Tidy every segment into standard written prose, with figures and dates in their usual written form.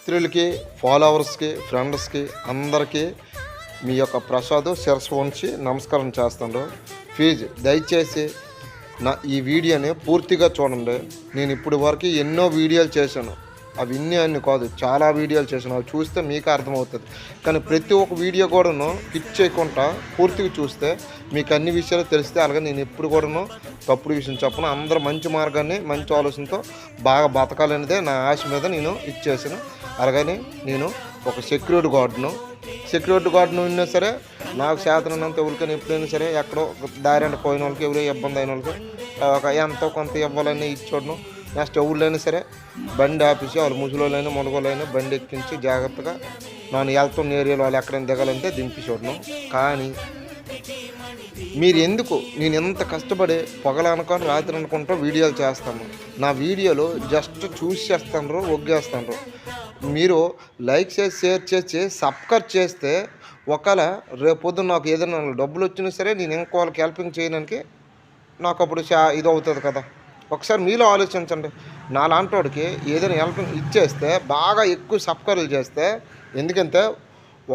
మిత్రులకి, ఫాలోవర్స్కి, ఫ్రెండ్స్కి అందరికీ మీ యొక్క ప్రసాద్ శిరస్సు ఉంచి నమస్కారం చేస్తాను. ప్లీజ్ దయచేసి ఈ వీడియోని పూర్తిగా చూడండి. నేను ఇప్పుడు వరకు ఎన్నో వీడియోలు చేశాను, అవి అన్ని కాదు, చాలా వీడియోలు చేశాను. అవి చూస్తే మీకు అర్థమవుతుంది. కానీ ప్రతి ఒక్క వీడియో కూడాను కిట్ చేయకుండా పూర్తిగా చూస్తే మీకు అన్ని విషయాలు తెలిస్తే, అలాగే నేను ఎప్పుడు కూడాను తప్పుడు విషయం చెప్పను. అందరూ మంచి మార్గాన్ని, మంచి ఆలోచనతో బాగా బతకాలనేదే నా ఆశ మీద నేను ఇచ్చేసాను. అలాగని నేను ఒక సెక్యూరిటీ గార్డును ఉన్నా సరే, నాకు చేతనంత ఎవరికైనా ఎప్పుడైనా సరే ఎక్కడో దారి పోయిన వాళ్ళకి, ఎవరో ఇబ్బంది అయిన వాళ్ళకి ఒక ఎంతో కొంత ఇవ్వాలని ఇచ్చోడను. నెక్స్ట్ ఎవరిలైనా సరే బండి ఆపేసి వాళ్ళు ముసలోళ్ళైనా మునగోళ్ళైనా బండి ఎక్కించి జాగ్రత్తగా నేను వెళ్తున్న ఏరియాలో వాళ్ళు ఎక్కడైనా దిగాలంటే దింపి చూడను. కానీ మీరు ఎందుకు నేను ఎంత కష్టపడి పొగలనుకొని రాత్రి అనుకుంటూ వీడియోలు చేస్తాను. నా వీడియోలు జస్ట్ చూసి చేస్తాను, ఒగ్గేస్తాను. మీరు లైక్ చేసి, షేర్ చేసి, సబ్స్క్రైబ్ చేస్తే ఒకవేళ రేపొద్దున నాకు ఏదైనా డబ్బులు వచ్చినా సరే నేను ఇంకోళ్ళకి హెల్పింగ్ చేయడానికి నాకు అప్పుడు ఇది అవుతుంది కదా. ఒకసారి మీలో ఆలోచించండి. నాలాంటి వాడికి ఏదైనా హెల్పింగ్ ఇచ్చేస్తే బాగా ఎక్కువ సబ్స్క్రైబ్ చేస్తే, ఎందుకంటే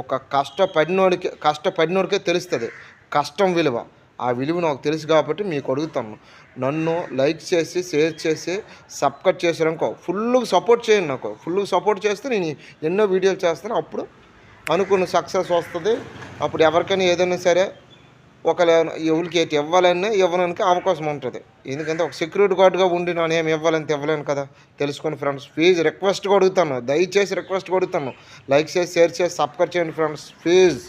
ఒక కష్టపడినోడికే తెలుస్తుంది కష్టం విలువ. ఆ విలువ నాకు తెలుసు కాబట్టి మీకు అడుగుతాను. నన్ను లైక్ చేసి, షేర్ చేసి, సబ్స్క్రైబ్ చేసారనుకో, ఫుల్గా సపోర్ట్ చేయండి. నాకు ఫుల్గా సపోర్ట్ చేస్తే నేను ఎన్నో వీడియోలు చేస్తాను. అప్పుడు అనుకున్న సక్సెస్ వస్తుంది. అప్పుడు ఎవరికైనా ఏదైనా సరే ఎవరికి ఏంటి ఇవ్వాలని ఇవ్వడానికి అవకాశం ఉంటుంది. ఎందుకంటే ఒక సెక్యూరిటీ గార్డ్గా ఉండి నేను ఏమి ఇవ్వలేను కదా. తెలుసుకొని ఫ్రెండ్స్, ప్లీజ్ రిక్వెస్ట్గా అడుగుతాను, దయచేసి రిక్వెస్ట్గా అడుగుతాను. లైక్ చేసి, షేర్ చేసి, సబ్స్క్రైబ్ చేయండి ఫ్రెండ్స్, ప్లీజ్.